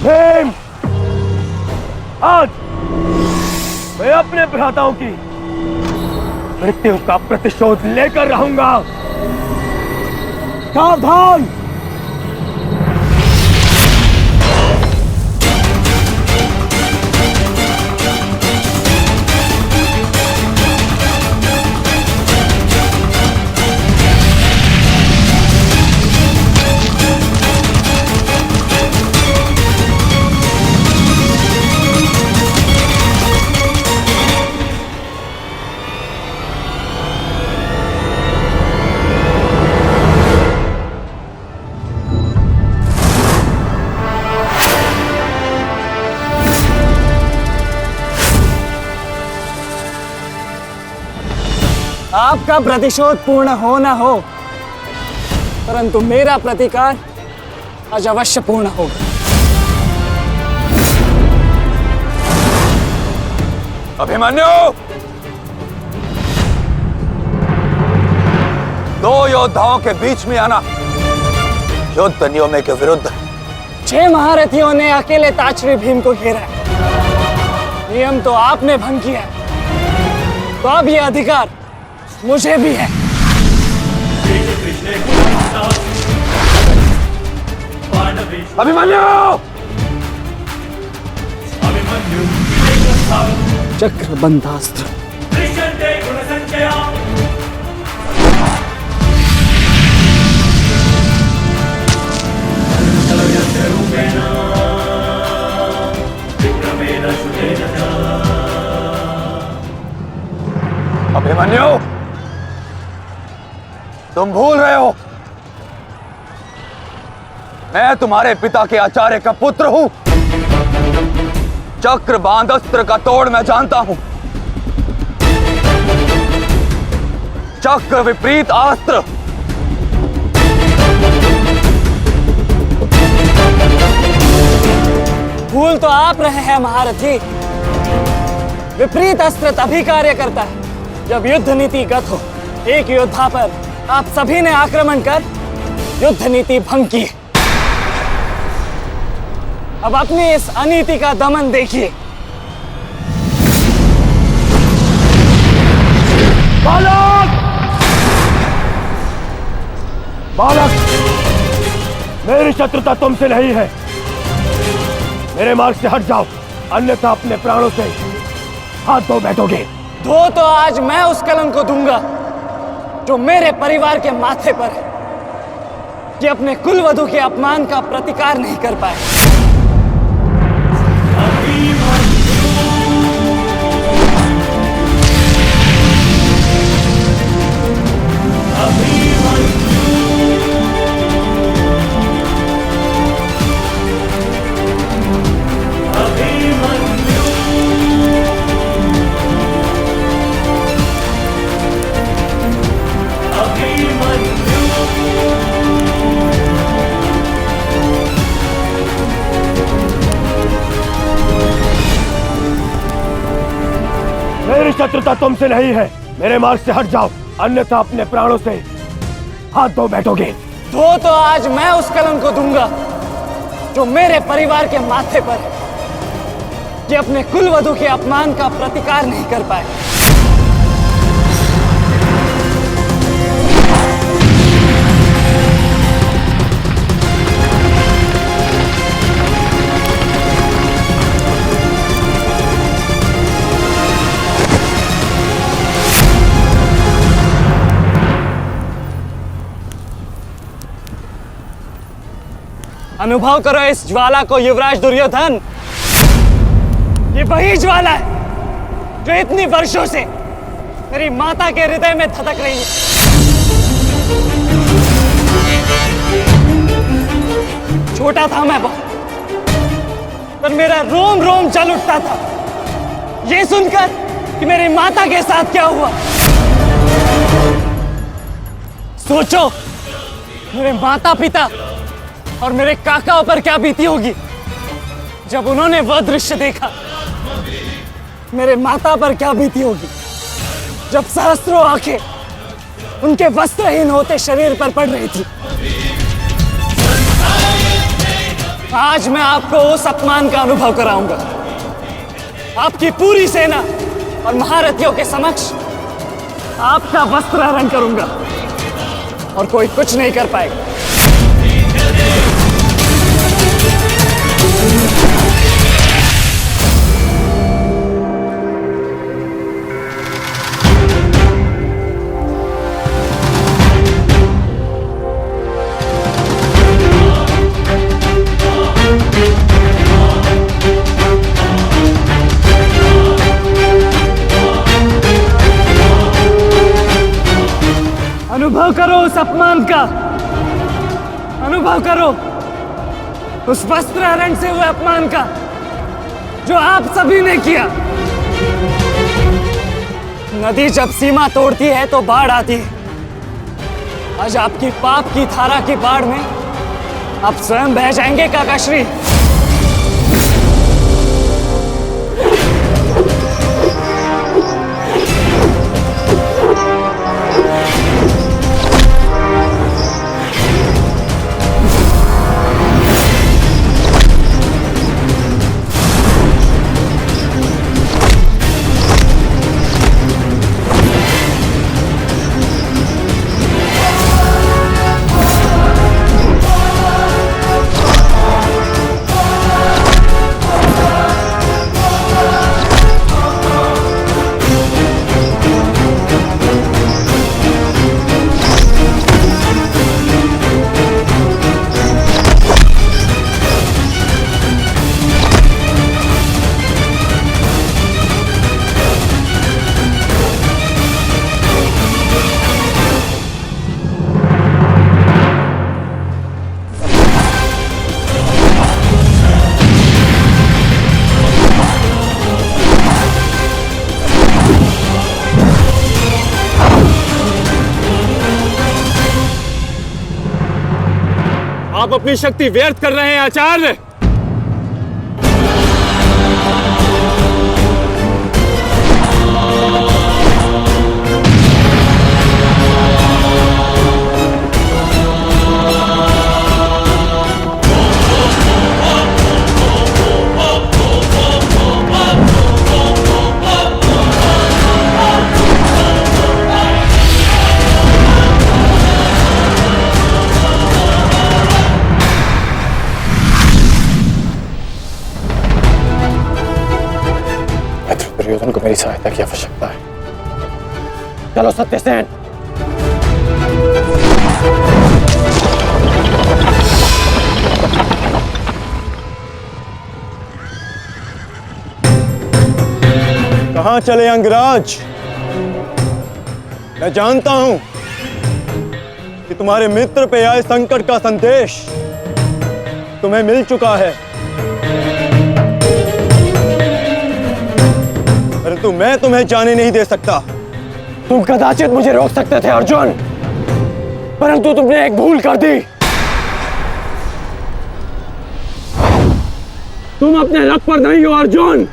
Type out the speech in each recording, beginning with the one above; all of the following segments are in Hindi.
भीम, आज मैं अपने भ्राताओं की मृत्यु का प्रतिशोध लेकर रहूंगा। सावधान! आपका प्रतिशोध पूर्ण हो न हो, परंतु मेरा प्रतिकार आज अवश्य पूर्ण होगा। अभिमन्यु, दो योद्धाओं के बीच में आना युद्ध नियमों के विरुद्ध। 6 महारथियों ने अकेले ताचरी भीम को घेरा है। नियम तो आपने भंग किया है, तो अब यह अधिकार मुझे भी है। अभिमन्यु! चक्रबंधास्त्र। अभिमन्यु, तुम भूल रहे हो, मैं तुम्हारे पिता के आचार्य का पुत्र हूं। चक्रबांध अस्त्र का तोड़ मैं जानता हूं। चक्र विपरीत अस्त्र भूल तो आप रहे हैं महारथी। विपरीत अस्त्र तभी कार्य करता है जब युद्ध नीति गत हो। एक योद्धा पर आप सभी ने आक्रमण कर युद्ध नीति भंग की। अब अपनी इस अनीति का दमन देखिए। बालक! बालक! मेरी शत्रुता तुमसे नहीं है। मेरे मार्ग से हट जाओ, अन्यथा अपने प्राणों से हाथ धो बैठोगे। धो तो आज मैं उस कलंक को दूंगा जो मेरे परिवार के माथे पर है, कि अपने कुलवधू के अपमान का प्रतिकार नहीं कर पाए। मेरी शत्रुता तुमसे नहीं है। मेरे मार्ग से हट जाओ, अन्यथा अपने प्राणों से हाथ धो बैठोगे। धो तो आज मैं उस कलंक को दूंगा जो मेरे परिवार के माथे पर है, कि अपने कुलवधू के अपमान का प्रतिकार नहीं कर पाए। अनुभव करो इस ज्वाला को युवराज दुर्योधन। ये वही ज्वाला है जो इतनी वर्षों से मेरी माता के हृदय में धधक रही है। छोटा था मैं बहुत, पर मेरा रोम रोम जल उठता था ये सुनकर कि मेरी माता के साथ क्या हुआ। सोचो, मेरे माता पिता और मेरे काकाओं पर क्या बीती होगी जब उन्होंने वह दृश्य देखा। मेरे माता पर क्या बीती होगी जब सहस्त्रों आंखें उनके वस्त्रहीन होते शरीर पर पड़ रही थी। आज मैं आपको उस अपमान का अनुभव कराऊंगा। आपकी पूरी सेना और महारथियों के समक्ष आपका वस्त्राहरण करूंगा और कोई कुछ नहीं कर पाएगा। अनुभव करो उस अपमान का, अनुभव करो उस वस्त्राहरण से हुए अपमान का जो आप सभी ने किया। नदी जब सीमा तोड़ती है तो बाढ़ आती है। आज आपकी पाप की धारा की बाढ़ में आप स्वयं बह जाएंगे काकाश्री। आप अपनी शक्ति व्यर्थ कर रहे हैं आचार्य। दुर्योधन को मेरी सहायता की आवश्यकता है। चलो सत्यसेन। कहां चले अंगराज? मैं जानता हूं कि तुम्हारे मित्र पे आए संकट का संदेश तुम्हें मिल चुका है, परंतु मैं तुम्हें जाने नहीं दे सकता। तुम कदाचित मुझे रोक सकते थे अर्जुन, परंतु तुमने एक भूल कर दी। तुम अपने रथ पर नहीं हो अर्जुन।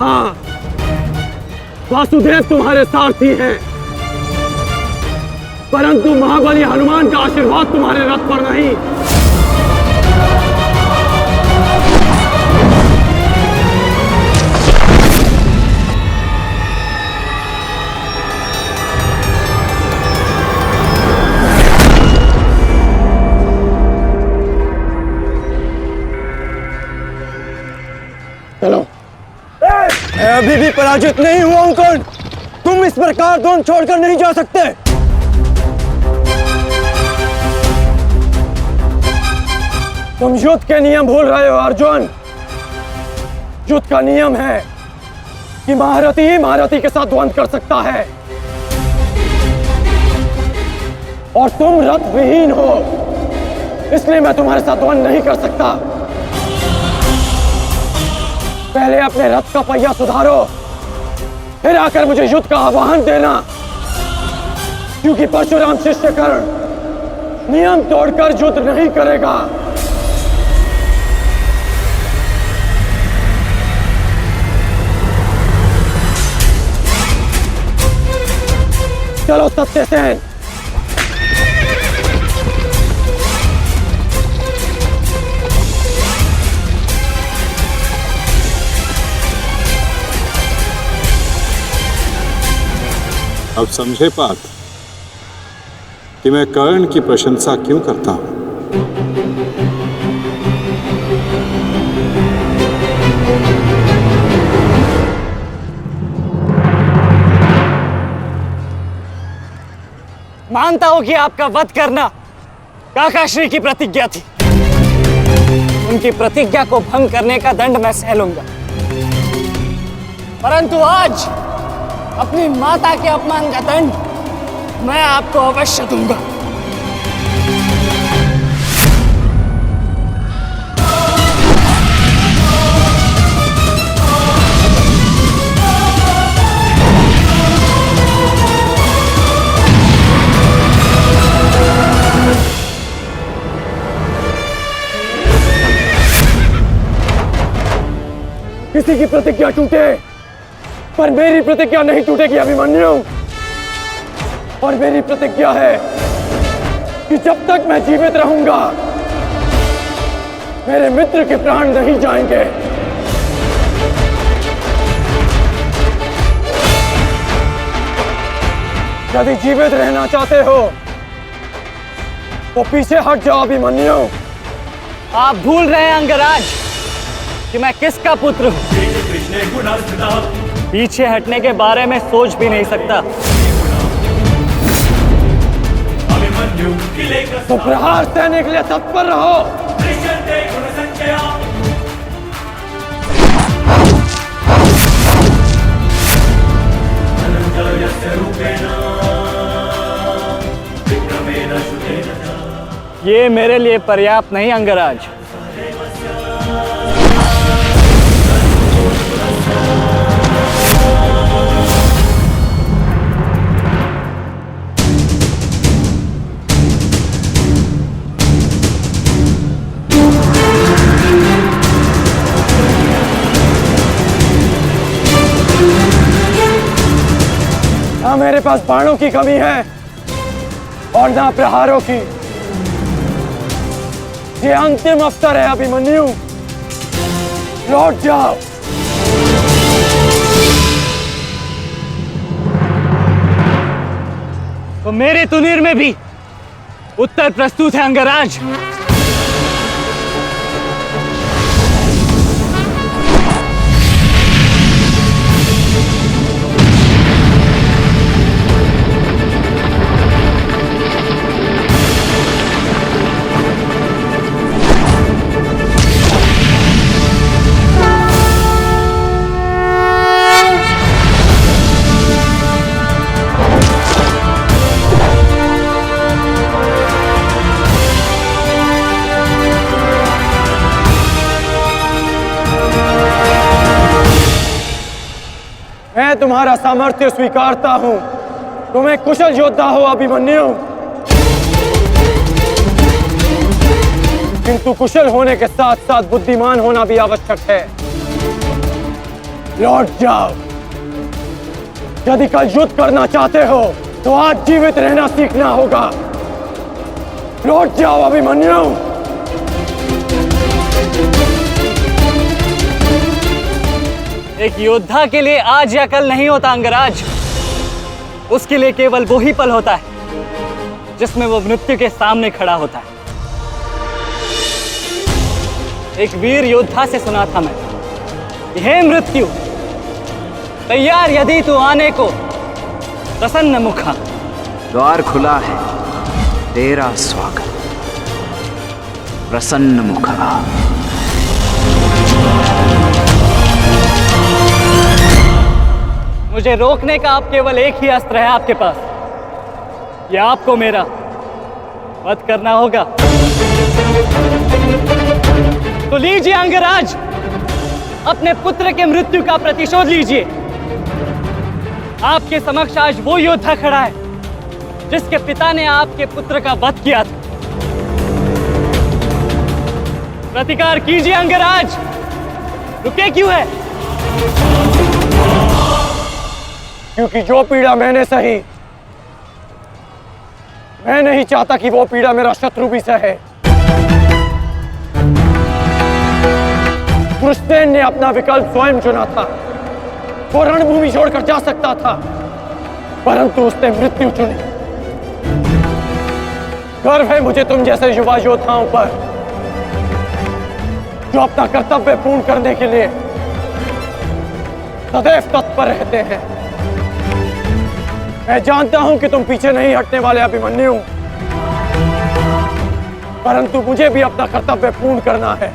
हाँ, वासुदेव तुम्हारे सारथी हैं, परंतु महाबली हनुमान का आशीर्वाद तुम्हारे रथ पर नहीं। चलो। मैं अभी भी पराजित नहीं हुआ हूं कर्ण। तुम इस प्रकार द्रोण छोड़कर नहीं जा सकते। तुम युद्ध के नियम भूल रहे हो अर्जुन। युद्ध का नियम है कि महारथी ही महारथी के साथ द्वंद्व कर सकता है, और तुम रथ विहीन हो, इसलिए मैं तुम्हारे साथ द्वंद्व नहीं कर सकता। पहले अपने रथ का पहिया सुधारो, फिर आकर मुझे युद्ध का आह्वान देना, क्योंकि परशुराम शिष्य कर्ण नियम तोड़कर युद्ध नहीं करेगा। चलो सत्यसेन। अब समझे पार्थ कि मैं कर्ण की प्रशंसा क्यों करता हूं। मानता हूं कि आपका वध करना काकाश्री की प्रतिज्ञा थी। उनकी प्रतिज्ञा को भंग करने का दंड मैं सह लूंगा, परंतु आज अपनी माता के अपमान का दंड मैं आपको अवश्य दूंगा। किसी की प्रतिज्ञा टूटे पर मेरी प्रतिज्ञा नहीं टूटेगी अभिमन्यु। और मेरी प्रतिज्ञा है कि जब तक मैं जीवित रहूंगा मेरे मित्र के प्राण नहीं जाएंगे। यदि जीवित रहना चाहते हो तो पीछे हट जाओ अभिमन्यु। आप भूल रहे हैं अंगराज कि मैं किसका पुत्र हूं। पीछे हटने के बारे में सोच भी नहीं सकता। तो प्रहार सहने के लिए तत्पर रहो। ये मेरे लिए पर्याप्त नहीं अंगराज। ना मेरे पास बाणों की कमी है और ना प्रहारों की। ये अंतिम अवसर है अभिमन्यु, लौट जाओ। तो मेरे तुनीर में भी उत्तर प्रस्तुत है अंगराज। मैं तुम्हारा सामर्थ्य स्वीकारता हूं। तुम एक कुशल योद्धा हो अभिमन्यु, किंतु कुशल होने के साथ साथ बुद्धिमान होना भी आवश्यक है। लौट जाओ। यदि कल युद्ध करना चाहते हो तो आज जीवित रहना सीखना होगा। लौट जाओ अभिमन्यु। एक योद्धा के लिए आज या कल नहीं होता अंगराज। उसके लिए केवल वो ही पल होता है जिसमें वो मृत्यु के सामने खड़ा होता है। एक वीर योद्धा से सुना था मैं, हे मृत्यु, तैयार यदि तू आने को, प्रसन्न मुखा। द्वार खुला है, तेरा स्वागत, प्रसन्न मुखा। मुझे रोकने का अब केवल एक ही अस्त्र है आपके पास। यह आपको मेरा वध करना होगा। तो लीजिए अंगराज, अपने पुत्र के मृत्यु का प्रतिशोध लीजिए। आपके समक्ष आज वो योद्धा खड़ा है जिसके पिता ने आपके पुत्र का वध किया था। प्रतिकार कीजिए अंगराज, रुके क्यों है? क्योंकि जो पीड़ा मैंने सही, मैं नहीं चाहता कि वो पीड़ा मेरा शत्रु भी सहे। कृष्ण ने अपना विकल्प स्वयं चुना था। वो रणभूमि छोड़कर जा सकता था, परंतु उसने मृत्यु चुनी। गर्व है मुझे तुम जैसे युवा योद्धाओं पर, जो अपना कर्तव्य पूर्ण करने के लिए सदैव तत्पर रहते हैं। मैं जानता हूं कि तुम पीछे नहीं हटने वाले अभिमन्यु, परंतु मुझे भी अपना कर्तव्य पूर्ण करना है।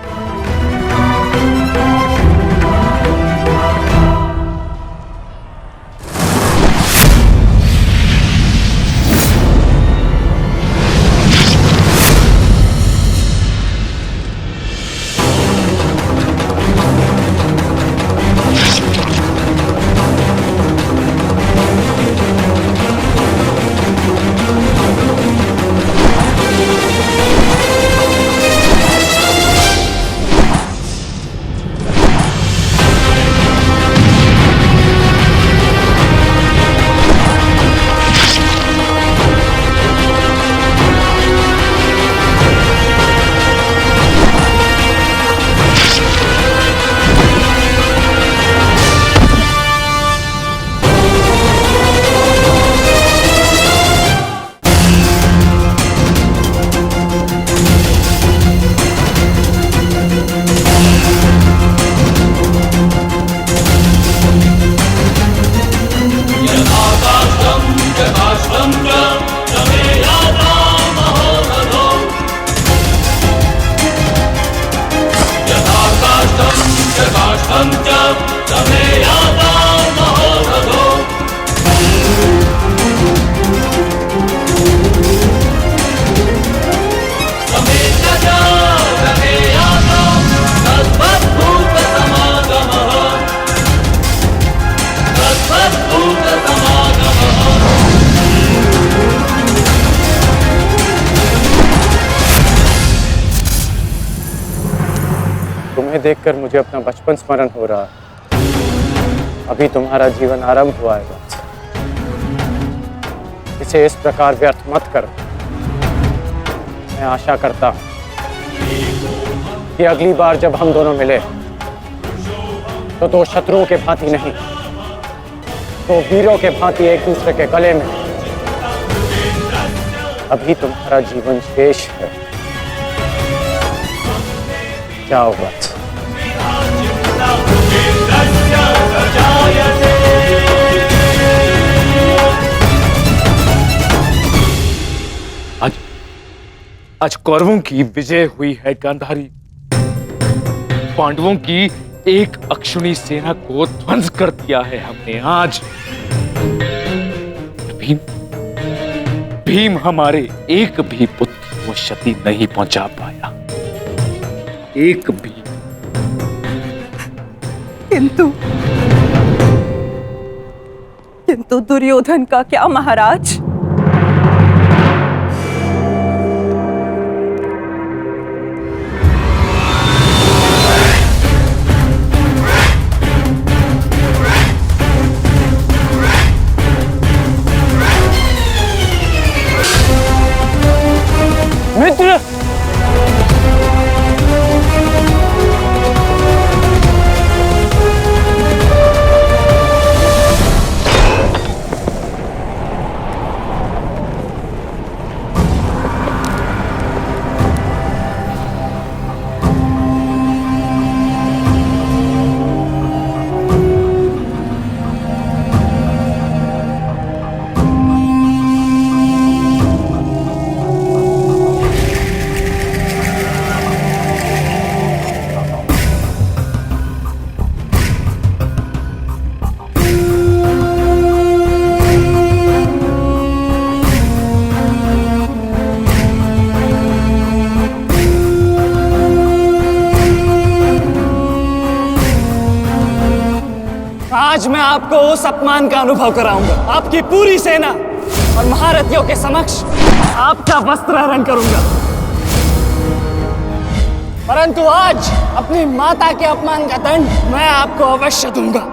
तुम्हें देखकर मुझे अपना बचपन स्मरण हो रहा है। अभी तुम्हारा जीवन आरंभ हुआ है बस। इसे इस प्रकार व्यर्थ मत करो। मैं आशा करता हूं कि अगली बार जब हम दोनों मिले तो दो शत्रुओं के भांति नहीं, तो वीरों के भांति एक दूसरे के गले में। अभी तुम्हारा जीवन शेष है। जाओ बस। आज कौरवों की विजय हुई है गांधारी। पांडवों की एक अक्षुणी सेना को ध्वंस कर दिया है हमने आज। भीम हमारे एक भी पुत्र को क्षति नहीं पहुंचा पाया, एक भी। किंतु दुर्योधन का क्या महाराज? मित्र, आज मैं आपको उस अपमान का अनुभव कराऊंगा। आपकी पूरी सेना और महारथियों के समक्ष आपका वस्त्र हरण करूंगा। परंतु आज अपनी माता के अपमान का दंड मैं आपको अवश्य दूंगा।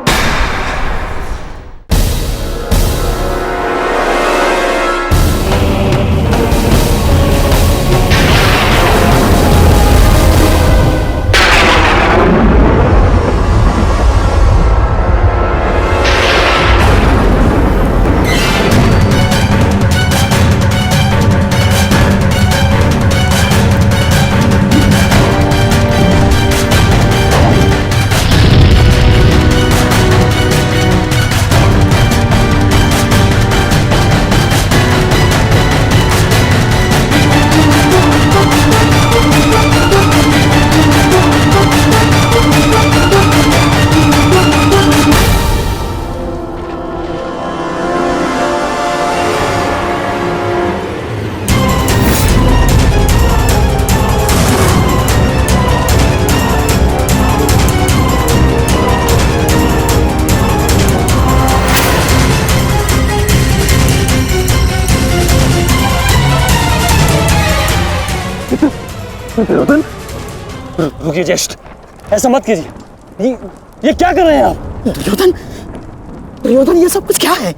दुर्योधन रुकिए ज्येष्ठ, ऐसा मत कीजिए। ये क्या कर रहे हैं आप? दुर्योधन, दुर्योधन ये सब कुछ क्या है?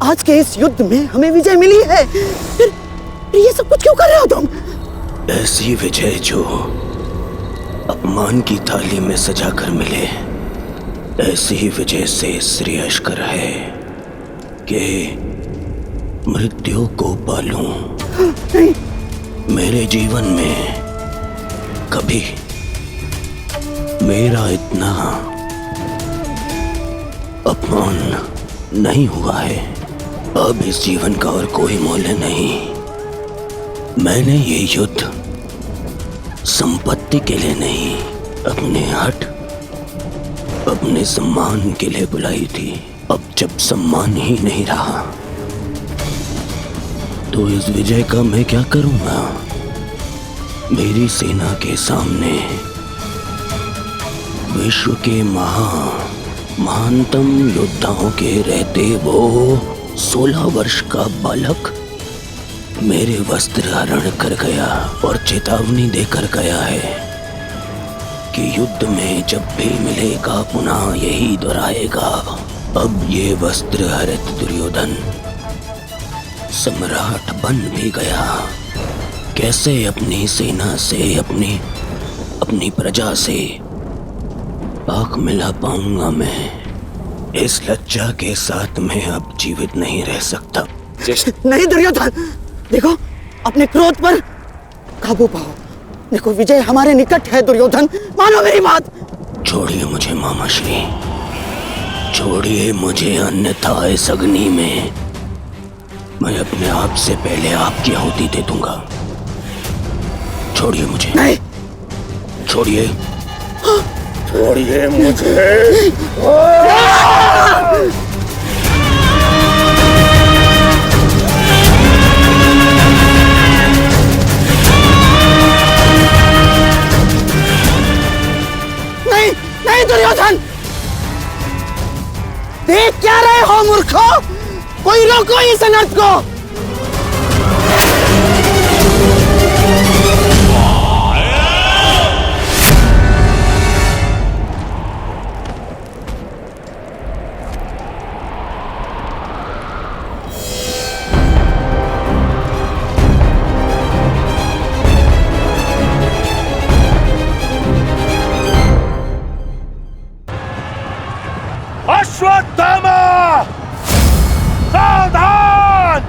आज के इस युद्ध में हमें विजय मिली है, फिर ये सब कुछ क्यों कर रहे हो तुम? ऐसी विजय जो अपमान की थाली में सजा कर मिले, ऐसी ही विजय से श्रेयस्कर है कि मृत्यु को पालूं। मेरे जीवन में कभी मेरा इतना अपमान नहीं हुआ है। अब इस जीवन का और कोई मूल्य नहीं। मैंने ये युद्ध संपत्ति के लिए नहीं, अपने हट, अपने सम्मान के लिए बुलाई थी। अब जब सम्मान ही नहीं रहा तो इस विजय का मैं क्या करूंगा? मेरी सेना के सामने विश्व के महानतम योद्धाओं के रहते वो 16 वर्ष का बालक मेरे वस्त्र हरण कर गया और चेतावनी देकर गया है कि युद्ध में जब भी मिलेगा पुनः यही दोहराएगा। अब ये वस्त्र हरित दुर्योधन सम्राट बन भी गया। कैसे अपनी सेना से, अपनी प्रजा से आंख मिला पाऊंगा मैं? इस लज्जा के साथ मैं अब जीवित नहीं रह सकता। नहीं दुर्योधन, देखो अपने क्रोध पर काबू पाओ। देखो विजय हमारे निकट है दुर्योधन, मानो मेरी बात। छोड़िए मुझे मामाश्री, छोड़िए मुझे, अन्यथा इस अग्नि में मैं अपने आप से पहले आपकी आहुति दे दूंगा। छोड़िए मुझे। नहीं, छोड़िए, छोड़िए मुझे। नहीं, नहीं दुर्योधन, देख क्या रहे हो मूर्खों? कोई रोको इस अनर्थ को। अश्वत्थामा सावधान!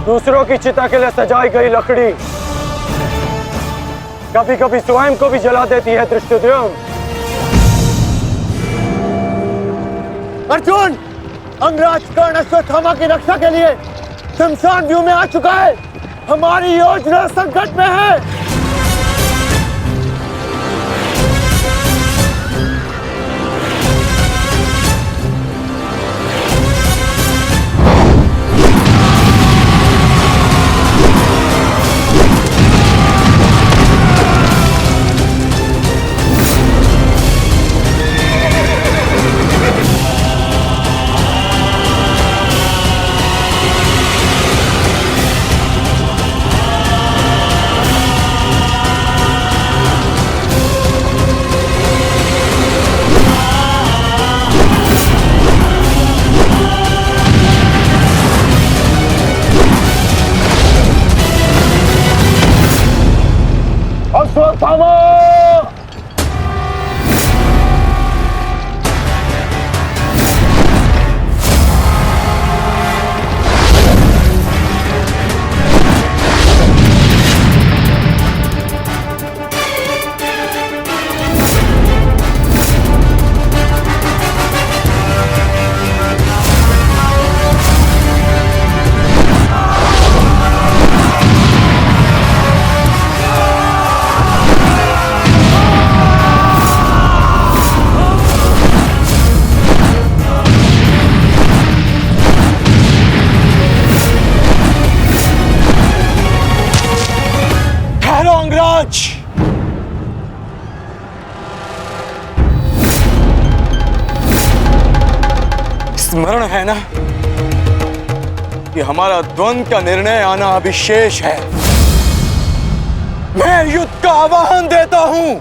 दूसरों की चिता के लिए सजाई गई लकड़ी कभी कभी स्वयं को भी जला देती है धृष्टद्युम्न। अर्जुन, अंगराज कर्ण अश्वत्थामा की रक्षा के लिए शमशान व्यू में आ चुका है। हमारी योजना संकट में है। अश्वत्थामा! महाराज, स्मरण है ना कि हमारा द्वंद्व का निर्णय आना अभी शेष है। मैं युद्ध का आह्वान देता हूं।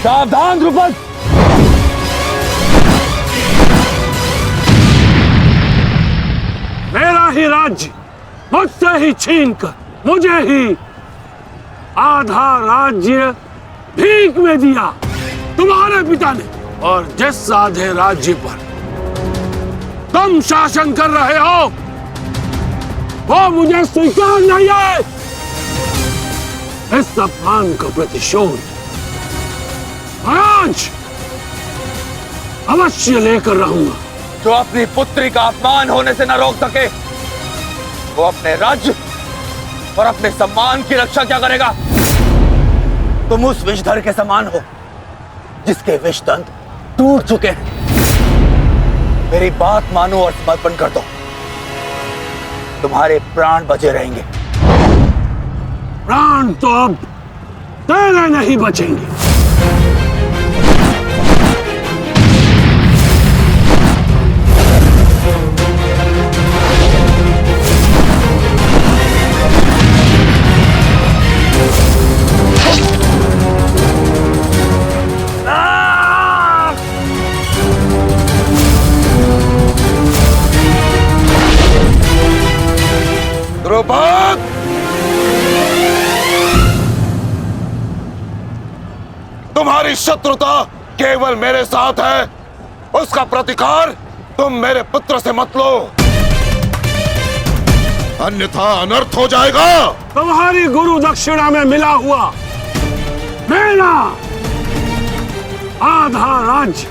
सावधान द्रुपद, मेरा ही राज्य मुझसे ही छीनकर मुझे ही आधा राज्य भीख में दिया तुम्हारे पिता ने, और जिस आधे राज्य पर तुम शासन कर रहे हो वो मुझे स्वीकार नहीं है। इस अपमान का प्रतिशोध आज अवश्य लेकर रहूंगा। जो अपनी पुत्री का अपमान होने से न रोक सके वो अपने राज्य और अपने सम्मान की रक्षा क्या करेगा? तुम उस विषधर के समान हो जिसके विषदंत टूट चुके हैं। मेरी बात मानो और समर्पण कर दो, तुम्हारे प्राण बचे रहेंगे। प्राण तो अब तेरे नहीं बचेंगे। द्रुपद, तुम्हारी शत्रुता केवल मेरे साथ है, उसका प्रतिकार तुम मेरे पुत्र से मत लो, अन्यथा अनर्थ हो जाएगा। तुम्हारी गुरु दक्षिणा में मिला हुआ मेरा आधा राज्य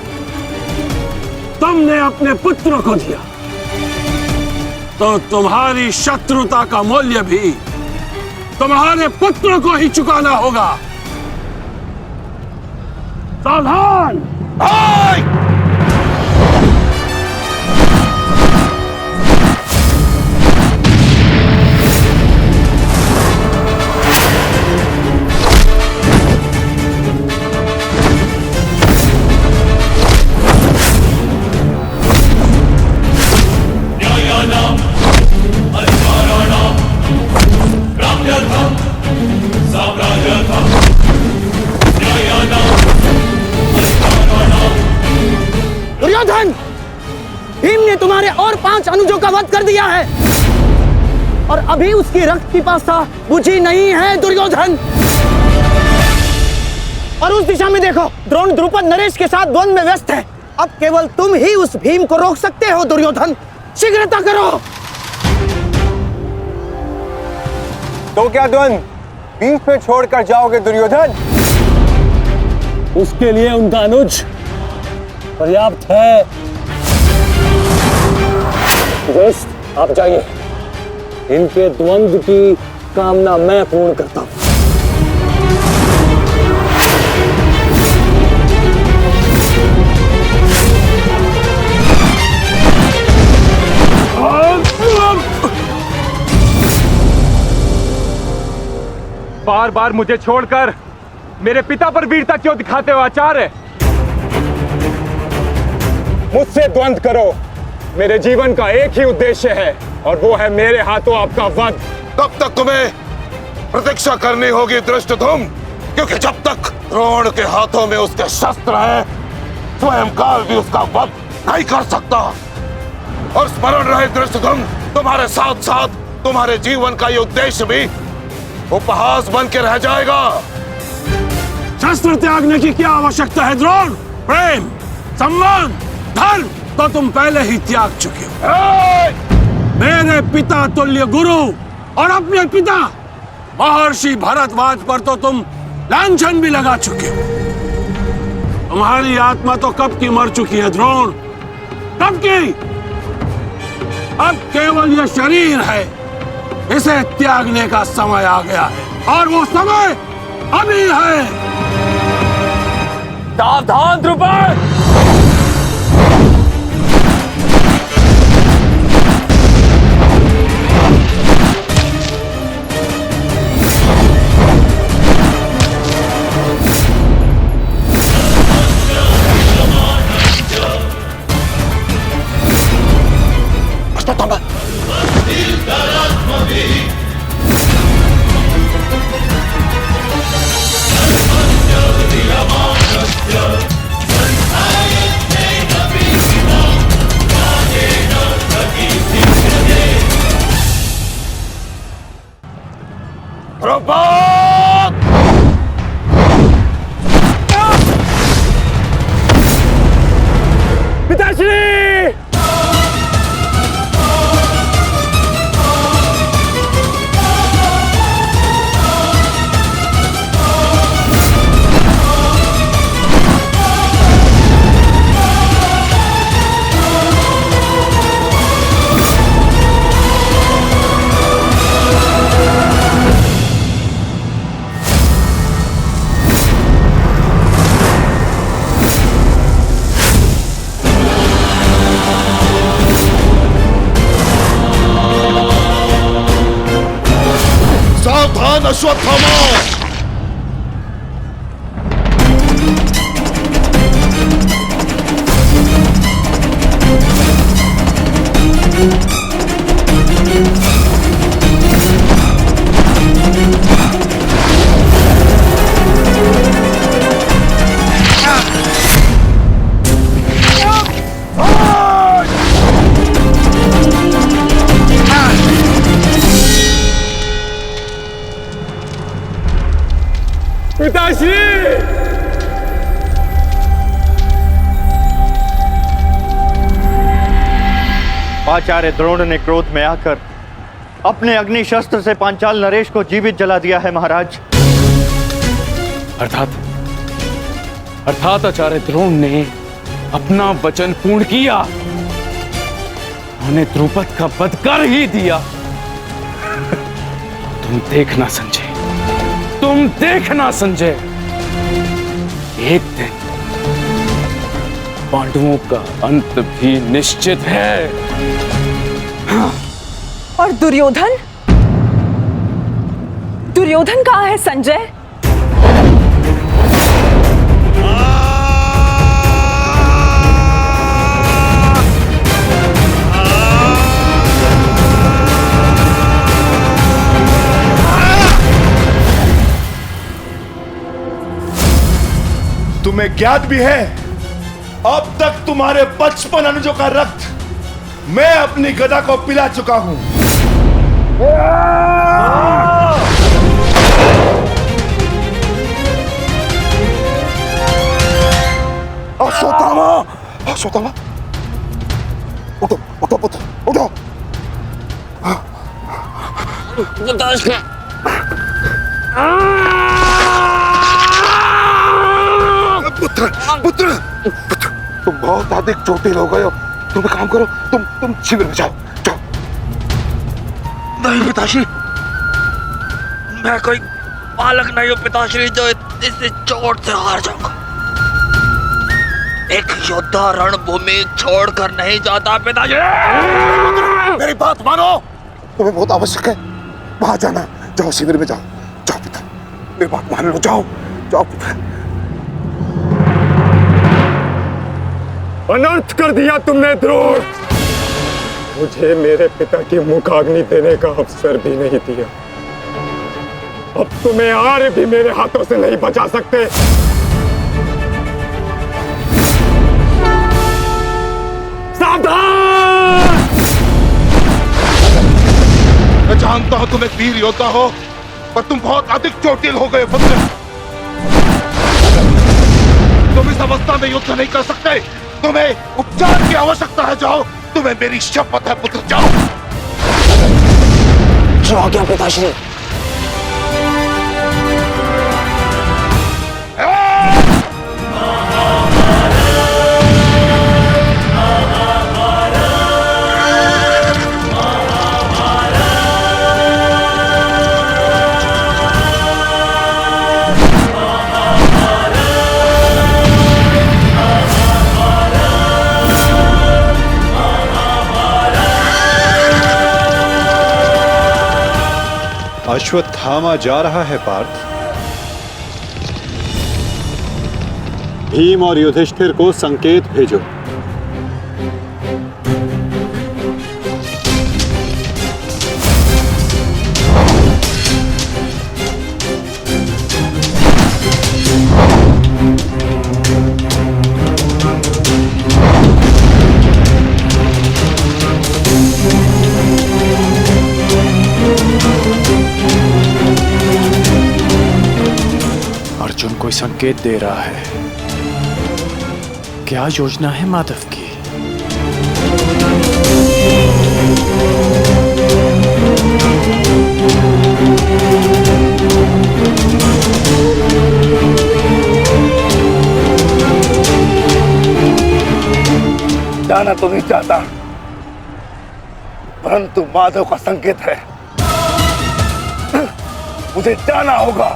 तुमने अपने पुत्र को दिया, तो तुम्हारी शत्रुता का मूल्य भी तुम्हारे पुत्र को ही चुकाना होगा। सावधान! दुर्योधन, भीम ने तुम्हारे और 5 अनुजों का वध कर दिया है और अभी उसकी रक्त पिपासा बुझी नहीं है। दुर्योधन, और उस दिशा में देखो, द्रोण द्रुपद नरेश के साथ द्वंद्व में व्यस्त है। अब केवल तुम ही उस भीम को रोक सकते हो। दुर्योधन, शीघ्रता करो। तो क्या द्वंद्व बीच में छोड़कर जाओगे दुर्योधन? उसके लिए उनका अनुज पर्याप्त है। दोस्त, आप जाइए, इनके द्वंद्व की कामना मैं पूर्ण करता हूं। बार बार मुझे छोड़कर मेरे पिता पर वीरता क्यों दिखाते हो आचार्य? मुझसे द्वंद्व करो, मेरे जीवन का एक ही उद्देश्य है और वो है मेरे हाथों आपका वध। तब तक तुम्हें प्रतीक्षा करनी होगी धृष्टद्युम्न, क्योंकि जब तक द्रोण के हाथों में उसके शस्त्र हैं, स्वयं काल भी उसका वध नहीं कर सकता। और स्मरण रहे धृष्टद्युम्न, तुम्हारे साथ साथ तुम्हारे जीवन का ये उद्देश्य भी उपहास बन के रह जाएगा। शस्त्र त्यागने की क्या आवश्यकता है द्रोण? प्रेम, सम्मान, धर्म तो तुम पहले ही त्याग चुके हो। मेरे पिता तुल्य गुरु और अपने पिता महर्षि भरद्वाज पर तो तुम लांछन भी लगा चुके हो। तुम्हारी आत्मा तो कब की मर चुकी है द्रोण, कब की। अब केवल यह शरीर है इसे त्यागने का समय आ गया है और वो समय अभी है। सावधान द्रुपद! सावधान अश्वत्थामा! पिताश्री! आचार्य द्रोण ने क्रोध में आकर अपने अग्नि शस्त्र से पांचाल नरेश को जीवित जला दिया है महाराज। अर्थात आचार्य द्रोण ने अपना वचन पूर्ण किया। उन्हें द्रुपद का वध कर ही दिया। तुम देखना संजय, तुम देखना संजय, एक दिन पांडवों का अंत भी निश्चित है। और दुर्योधन? दुर्योधन कहाँ है संजय? तुम्हें ज्ञात भी है, अब तक तुम्हारे 55 अनुजों का रक्त मैं अपनी गदा को पिला चुका हूं। अश्वत्थामा! अश्वत्थामा! उठो, उठो पुत्र, उठो। पुत्र, पुत्र, पुत्र, तुम बहुत अधिक चोटिल हो गए हो। तुम एक काम करो, तुम शिविर में जाओ, जाओ। नहीं पिताश्री, मैं कोई बालक नहीं हूँ पिताश्री जो इस चोट से हार जाऊंगा। एक योद्धा रणभूमि छोड़कर नहीं जाता पिताश्री। मेरी बात मानो, तुम्हें बहुत आवश्यक है, वहां जाना। जाओ शिविर में जाओ, जाओ पिता, मेरी बात मान लो, जाओ, जाओ पिता। अनर्थ कर दिया तुमने द्रोण। मुझे मेरे पिता की मुखाग्नि देने का अवसर भी नहीं दिया। अब तुम्हें आर्य भी मेरे हाथों से नहीं बचा सकते। सावधान! मैं जानता हूं तुम एक वीर योद्धा हो, पर तुम बहुत अधिक चोटिल हो गए पुत्र। तुम इस अवस्था में युद्ध नहीं कर सकते। तुम्हें उपचार की आवश्यकता है। जाओ, तुम्हें मेरी शपथ है पुत्र, जाओ। जो आज्ञा पिताश्री। अश्वत्थामा जा रहा है पार्थ। भीम और युधिष्ठिर को संकेत भेजो। अर्जुन कोई संकेत दे रहा है। क्या योजना है माधव की? जाना तो नहीं चाहता, परंतु माधव का संकेत है, मुझे जाना होगा।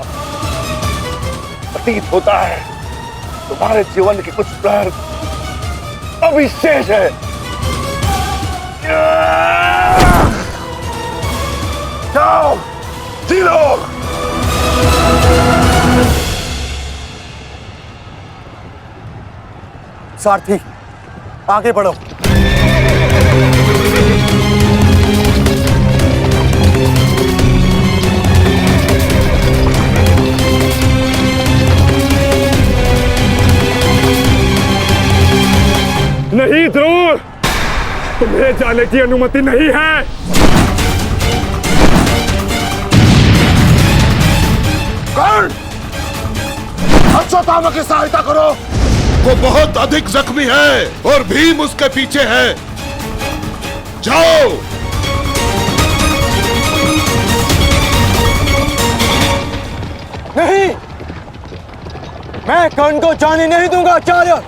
प्रतीत होता है तुम्हारे जीवन के कुछ प्रहर अभी शेष है। जाओ जी लो। सारथी आगे बढ़ो। नहीं ध्रुव, तुम्हें जाने की अनुमति नहीं है। कर्ण, अश्वत्थामा की सहायता करो। वो बहुत अधिक जख्मी है और भीम उसके पीछे है। जाओ। नहीं, मैं कर्ण को जाने नहीं दूंगा आचार्य।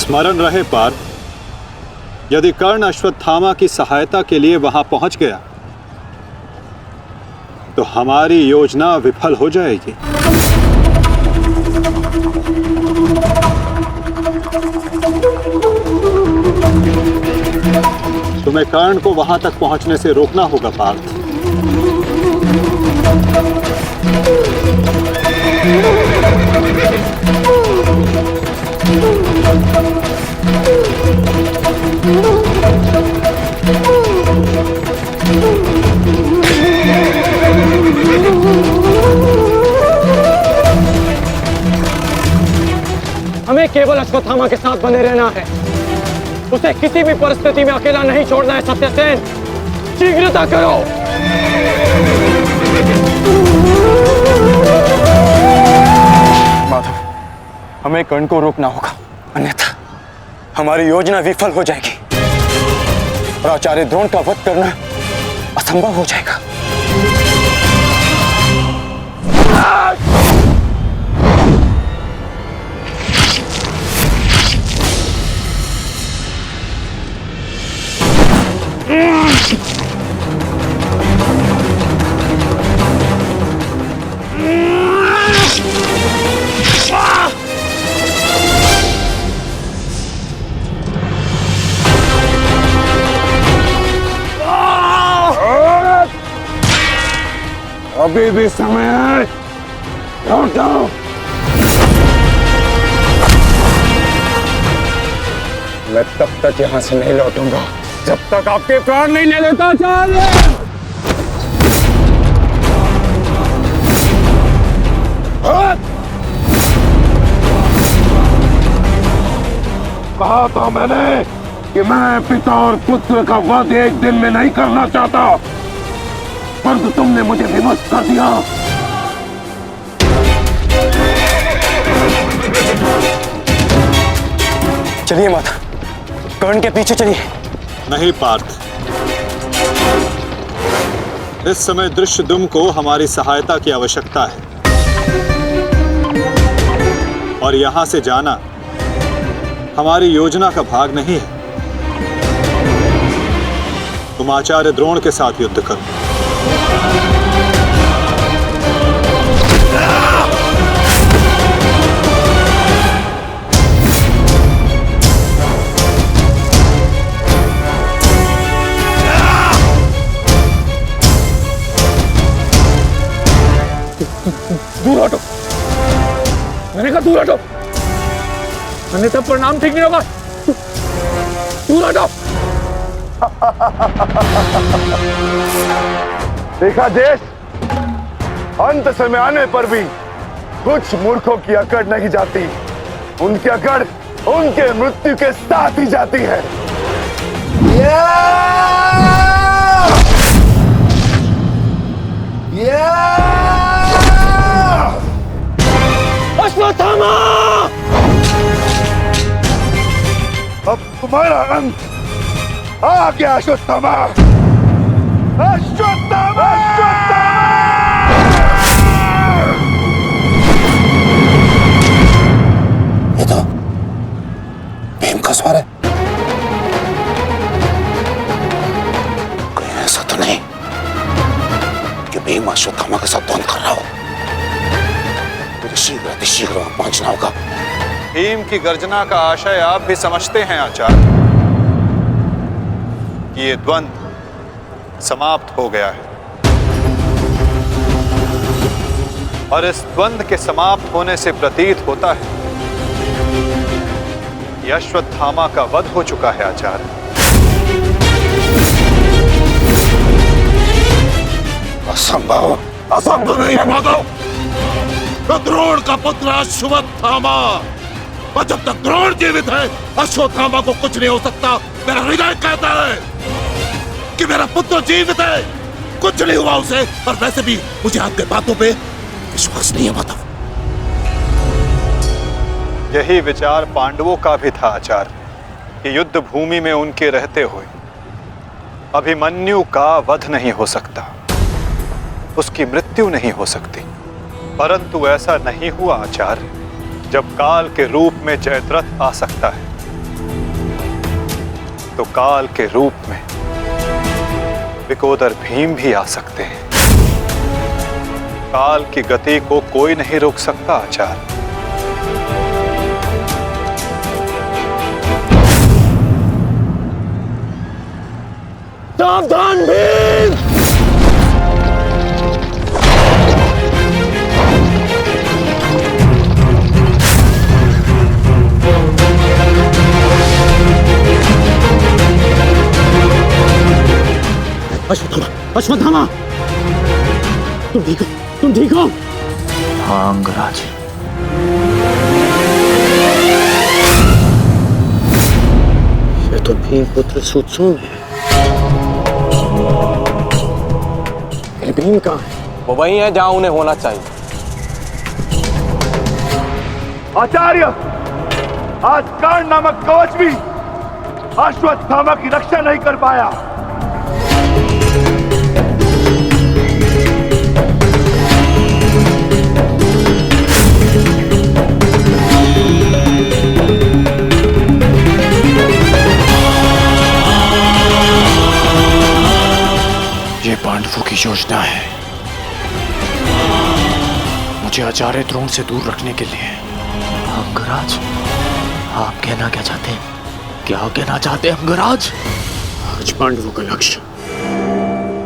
स्मरण रहे पार्थ, यदि कर्ण अश्वत्थामा की सहायता के लिए वहां पहुंच गया तो हमारी योजना विफल हो जाएगी। तुम्हें कर्ण को वहां तक पहुंचने से रोकना होगा पार्थ। हमें केवल अश्वत्थामा के साथ बने रहना है। उसे किसी भी परिस्थिति में अकेला नहीं छोड़ना है। सत्यसेन, शीघ्रता करो। माधव, हमें कर्ण को रोकना होगा, अन्यथा हमारी योजना विफल हो जाएगी और आचार्य द्रोण का वध करना असंभव हो जाएगा। अभी भी समय है, लौट जाओ। मैं तब तक यहां से नहीं लौटूंगा जब तक आपके प्राण नहीं ले लेता। आचार्य, कहा था मैंने कि मैं पिता और पुत्र का वध एक दिन में नहीं करना चाहता। स्वर्ग तुमने मुझे विवश कर दिया। चलिए माता, कर्ण के पीछे चलिए। नहीं पार्थ, इस समय दृश्यद्युम्न को हमारी सहायता की आवश्यकता है और यहां से जाना हमारी योजना का भाग नहीं है। तुम आचार्य द्रोण के साथ युद्ध करो। दूर हटो, मैंने कहा दूर हटो, अन्यथा परिणाम ठीक नहीं होगा। दूर हटो। देखा देश, अंत समय आने पर भी कुछ मूर्खों की अकड़ नहीं जाती, उनकी अकड़ उनके मृत्यु के साथ ही जाती है। अश्वत्थामा! अब तुम्हारा अंत आ गया अश्वत्थामा। अश्वत्थामा! ये तो भीम का स्वर है। कहीं ऐसा तो नहीं कि भीम अश्वत्थामा के साथ द्वंद्व कर रहा हो। मुझे शीघ्र वहां पहुंचना होगा। भीम की गर्जना का आशय आप भी समझते हैं आचार्य कि ये द्वंद्व समाप्त हो गया है और इस द्वंद्व के समाप्त होने से प्रतीत होता है कि अश्वत्थामा का वध हो चुका है आचार्य। असंभव, असंभव नहीं है माधव। द्रोण का पुत्र अश्वत्थामा, और जब तक द्रोण जीवित है अश्वत्थामा को कुछ नहीं हो सकता। मेरा हृदय कहता है कि मेरा पुत्र जीवित है, कुछ नहीं हुआ उसे। और वैसे भी मुझे आपके बातों पे विश्वास नहीं है माधव। यही विचार पांडवों का भी था आचार्य कि युद्ध भूमि में उनके रहते हुए अभिमन्यु का वध नहीं हो सकता, उसकी मृत्यु नहीं हो सकती। परंतु ऐसा नहीं हुआ आचार्य। जब काल के रूप में जयद्रथ आ सकता है तो काल के रूप में विकोदर भीम भी आ सकते हैं। काल की गति को कोई नहीं रोक सकता आचार्य। सावधान भीम! अश्वत्थामा, अश्वत्थामा, तुम ठीक हो? तुम ठीक हो? हाँ अंगराज। ये तो भीम पुत्र सुत्सोम है। भीम कहाँ है? वो वही है जहां उन्हें होना चाहिए। आचार्य, आज कर्ण नामक कवच भी अश्वत्थामा की रक्षा नहीं कर पाया। ये पांडवों की योजना है, मुझे आचार्य द्रोण से दूर रखने के लिए। अंगराज, आप कहना क्या चाहते हैं? क्या कहना चाहते हैं अंगराज? आज पांडवों का लक्ष्य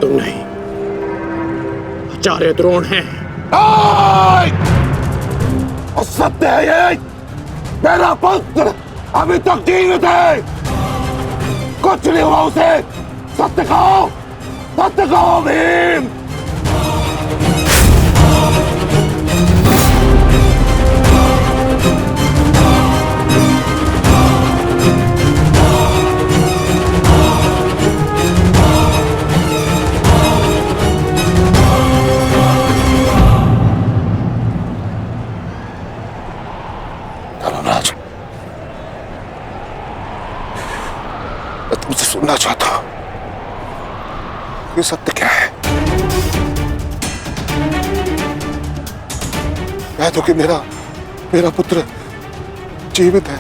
तुम नहीं, आचार्य द्रोण है। सत्य है ये, मेरा पुत्र अभी तक जीवित है, कुछ नहीं हुआ उसे। सत्य कहो, सत्य कहो भीम। जानना चाहता हूं ये सत्य क्या है। कह दो कि मेरा पुत्र जीवित है।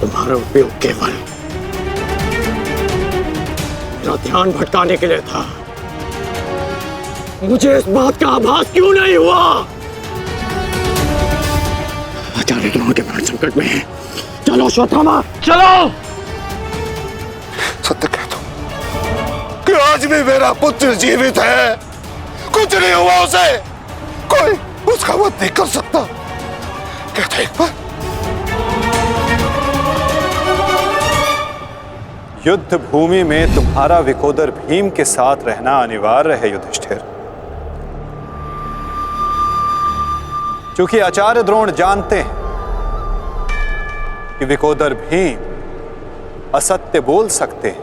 तुम्हारा उपयोग केवल मेरा ध्यान भटकाने के लिए था। मुझे इस बात का आभास क्यों नहीं हुआ? आचार्य द्रोण के प्राण संकट में हैं। चलो अश्वत्थामा, चलो। सत्य कह दो कि आज भी मेरा पुत्र जीवित है। कुछ नहीं हुआ उसे, कोई उसका वध नहीं कर सकता। कहते एक बार। युद्ध भूमि में तुम्हारा विकोदर भीम के साथ रहना अनिवार्य है युधिष्ठिर, क्योंकि आचार्य द्रोण जानते हैं कि विकोदर भीम असत्य बोल सकते हैं,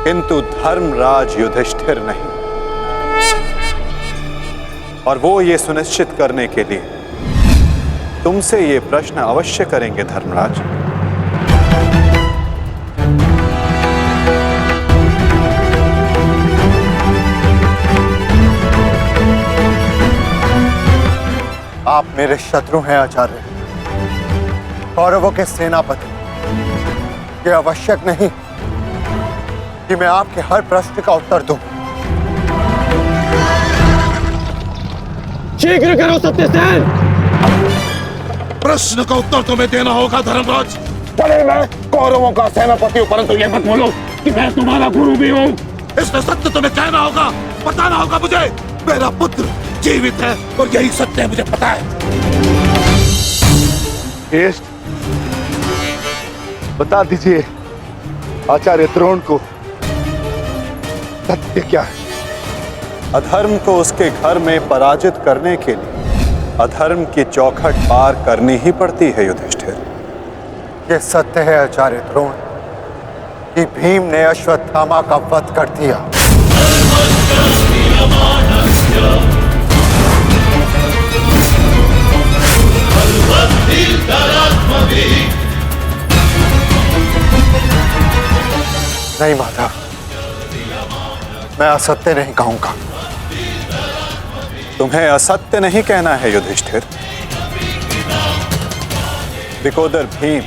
किंतु धर्मराज युधिष्ठिर नहीं। और वो ये सुनिश्चित करने के लिए तुमसे ये प्रश्न अवश्य करेंगे धर्मराज। आप मेरे शत्रु हैं आचार्य, कौरवों के सेनापति। ये आवश्यक नहीं कि मैं आपके हर प्रश्न का उत्तर दूं। शीघ्र करो सत्यसेन। प्रश्न का उत्तर तुम्हें देना होगा धर्मराज। भले मैं कौरवों का सेनापति हूं, परंतु ये मत बोलो कि मैं तुम्हारा गुरु भी हूं। इसमें सत्य तुम्हें कहना होगा, बताना होगा मुझे। मेरा पुत्र जीवित है और यही सत्य है, मुझे पता है। बता दीजिए आचार्य द्रोण को सत्य क्या है। अधर्म को उसके घर में पराजित करने के लिए अधर्म की चौखट पार करनी ही पड़ती है युधिष्ठिर। ये सत्य है आचार्य द्रोण कि भीम ने अश्वत्थामा का वध कर दिया। नहीं माधव, मैं असत्य नहीं कहूंगा। तुम्हें असत्य नहीं कहना है युधिष्ठिर। विकोदर भीम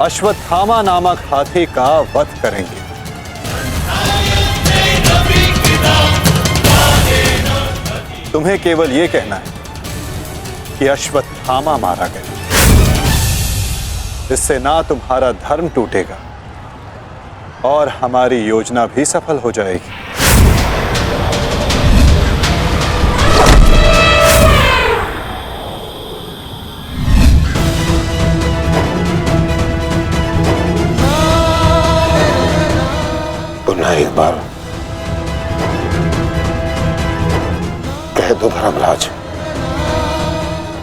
अश्वत्थामा नामक हाथी का वध करेंगे। तुम्हें केवल यह कहना है कि अश्वत्थामा मारा गया। इससे ना तुम्हारा धर्म टूटेगा और हमारी योजना भी सफल हो जाएगी। पुनः एक बार कह दो धर्मराज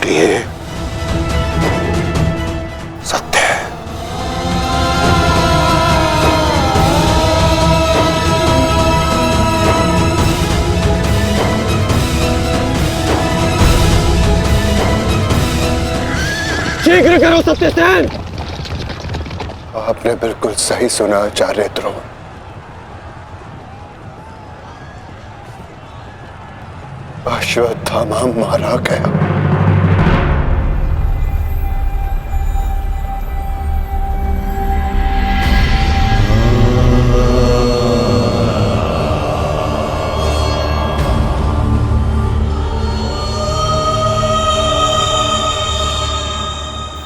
कि ये सत्य है। शीघ्र करो सत्यसेन। आपने बिल्कुल सही सुना आचार्य द्रोण। अश्वत्थामा मारा गया।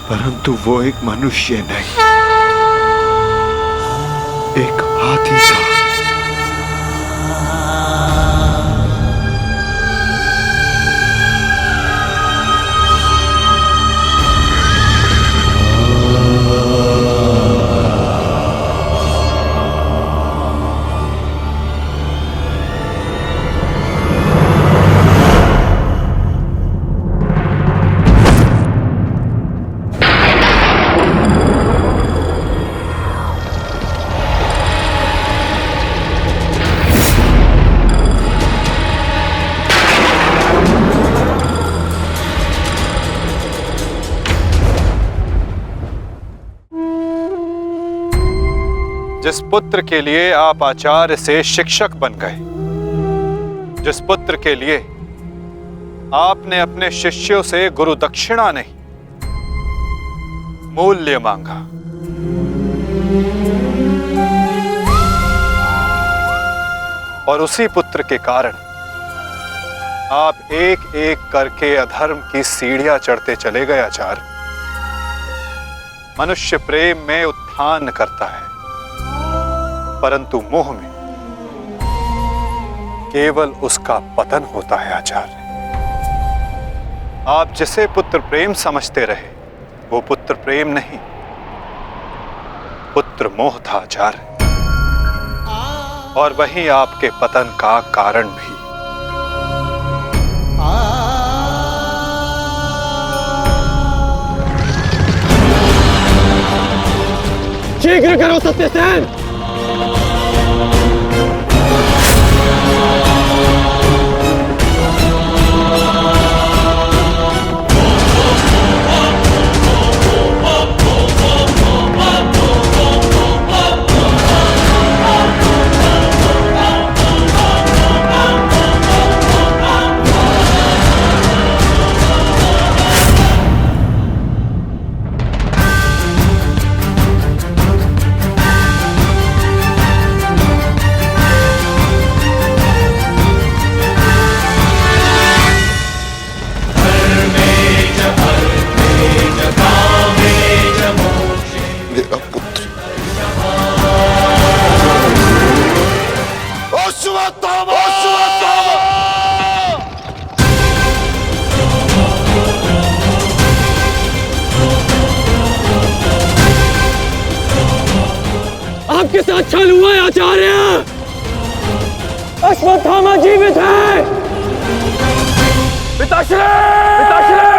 परंतु वो एक मनुष्य नहीं, एक हाथी था। जिस पुत्र के लिए आप आचार्य से शिक्षक बन गए, जिस पुत्र के लिए आपने अपने शिष्यों से गुरु दक्षिणा नहीं मूल्य मांगा, और उसी पुत्र के कारण आप एक एक करके अधर्म की सीढ़ियां चढ़ते चले गए आचार्य। मनुष्य प्रेम में उत्थान करता है, परंतु मोह में केवल उसका पतन होता है आचार्य। आप जिसे पुत्र प्रेम समझते रहे वो पुत्र प्रेम नहीं, पुत्र मोह था आचार्य, और वही आपके पतन का कारण भी। शीघ्र करो सत्यसेन। आपके साथ छल हुआ है आचार्य। अश्वत्थामा जीवित है। पिताश्री! पिताश्री!